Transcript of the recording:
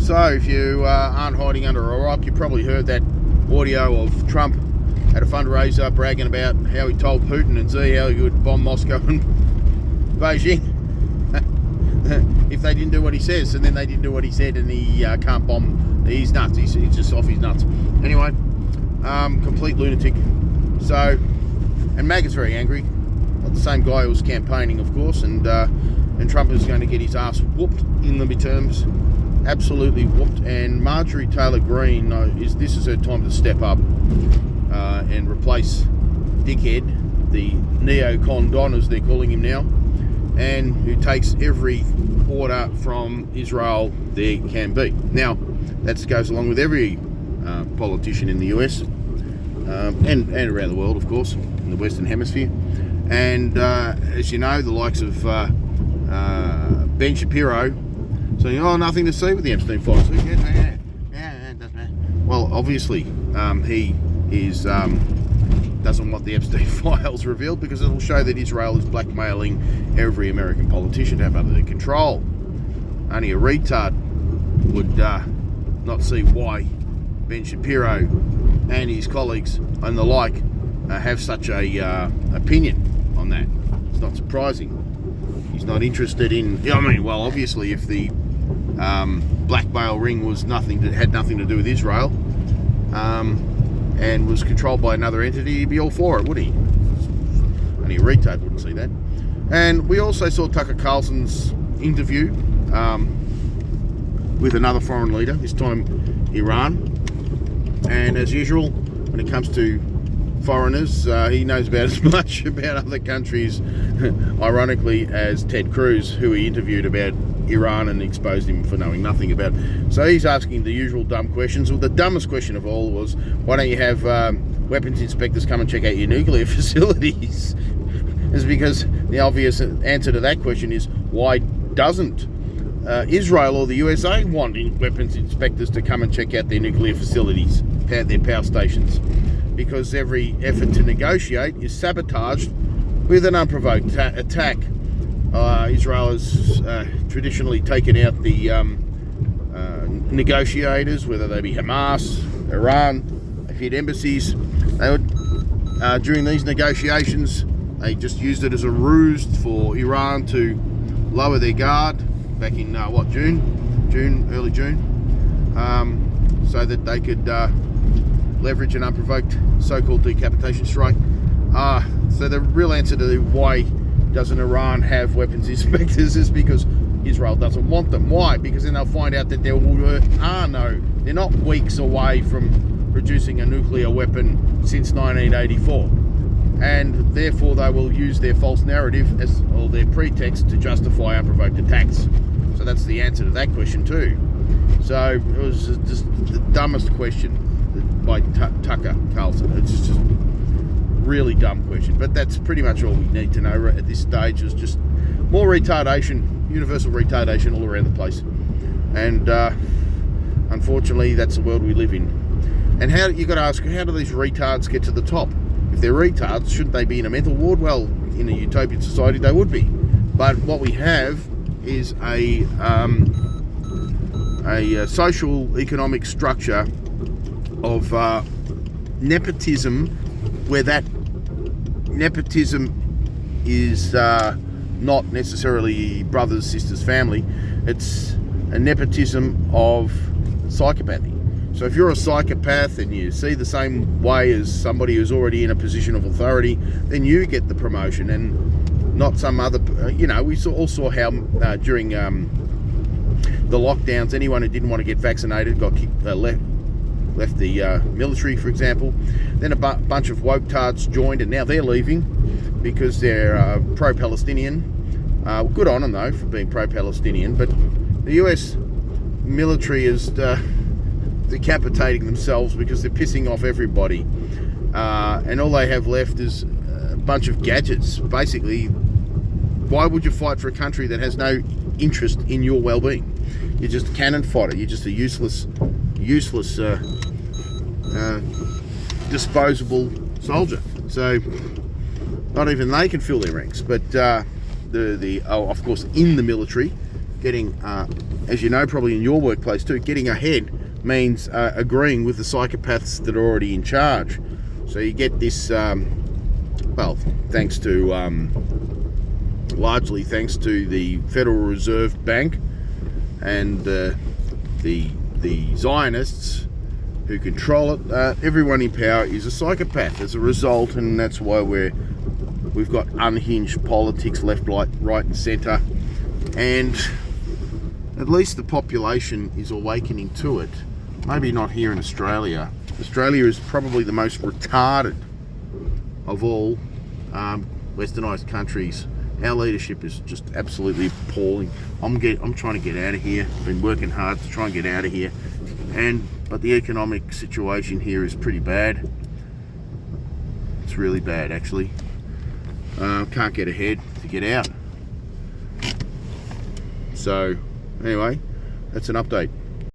So if you aren't hiding under a rock, you probably heard that audio of Trump at a fundraiser bragging about how he told Putin and Xi how he would bomb Moscow and Beijing if they didn't do what he says, and then they didn't do what he said, and he can't bomb. He's nuts. He's just off his nuts. Anyway, complete lunatic. So, and MAGA's very angry. Not the same guy who was campaigning, of course, and Trump is going to get his ass whooped in the midterms. Absolutely whooped. And Marjorie Taylor Greene this is her time to step up and replace Dickhead, the neocon Don as they're calling him now, and who takes every order from Israel there can be. Now, that goes along with every politician in the US and around the world, of course, in the Western Hemisphere. And as you know, the likes of Ben Shapiro saying, "Oh, nothing to see with the Epstein files." Yeah, it doesn't matter. Well, obviously, he is doesn't want the Epstein files revealed because it'll show that Israel is blackmailing every American politician to have under their control. Only a retard would not see why Ben Shapiro and his colleagues and the like have such a opinion on that. It's not surprising. He's not interested in. I mean, well, obviously, if the blackmail ring had nothing to do with Israel, and was controlled by another entity, he'd be all for it, would he? Only a retard wouldn't see that. And we also saw Tucker Carlson's interview with another foreign leader, this time Iran. And as usual, when it comes to foreigners, he knows about as much about other countries, ironically, as Ted Cruz, who he interviewed about Iran and exposed him for knowing nothing about it. So he's asking the usual dumb questions. Well, the dumbest question of all was, why don't you have weapons inspectors come and check out your nuclear facilities? It's because the obvious answer to that question is, why doesn't Israel or the USA want weapons inspectors to come and check out their nuclear facilities, their power stations? Because every effort to negotiate is sabotaged with an unprovoked attack. Israel has traditionally taken out the negotiators, whether they be Hamas, Iran. They've hit embassies. They would, during these negotiations, they just used it as a ruse for Iran to lower their guard back in early June, so that they could leverage an unprovoked so-called decapitation strike. So the real answer to why doesn't Iran have weapons inspectors is because Israel doesn't want them. Why? Because then they'll find out that they're not weeks away from producing a nuclear weapon since 1984. And therefore they will use their false narrative or their pretext to justify unprovoked attacks. So that's the answer to that question too. So it was just the dumbest question by Tucker Carlson. It's just really dumb question, but that's pretty much all we need to know at this stage. Is just more retardation, universal retardation all around the place, and unfortunately that's the world we live in. And you got to ask, how do these retards get to the top? If they're retards, shouldn't they be in a mental ward? Well, in a utopian society they would be, but what we have is a social economic structure of nepotism, where that nepotism is not necessarily brothers, sisters, family. It's a nepotism of psychopathy. So if you're a psychopath and you see the same way as somebody who's already in a position of authority, then you get the promotion and not some other. We all saw how during the lockdowns, anyone who didn't want to get vaccinated got left the military, for example. Then a bunch of woke-tards joined, and now they're leaving because they're pro-Palestinian. Good on them, though, for being pro-Palestinian. But the US military is decapitating themselves because they're pissing off everybody. And all they have left is a bunch of gadgets. Basically, why would you fight for a country that has no interest in your well-being? You're just a cannon fodder. You're just a useless disposable soldier. So not even they can fill their ranks. But of course, in the military, getting as you know, probably in your workplace too, getting ahead means agreeing with the psychopaths that are already in charge. So you get this, well, thanks to, largely thanks to the Federal Reserve Bank and the Zionists who control it. Everyone in power is a psychopath as a result, and that's why we've got unhinged politics left, right and centre. And at least the population is awakening to it. Maybe not here in Australia. Australia is probably the most retarded of all westernised countries. Our leadership is just absolutely appalling. I'm trying to get out of here. I've been working hard to try and get out of here. But the economic situation here is pretty bad. It's really bad, actually. Can't get ahead to get out. So, anyway, that's an update.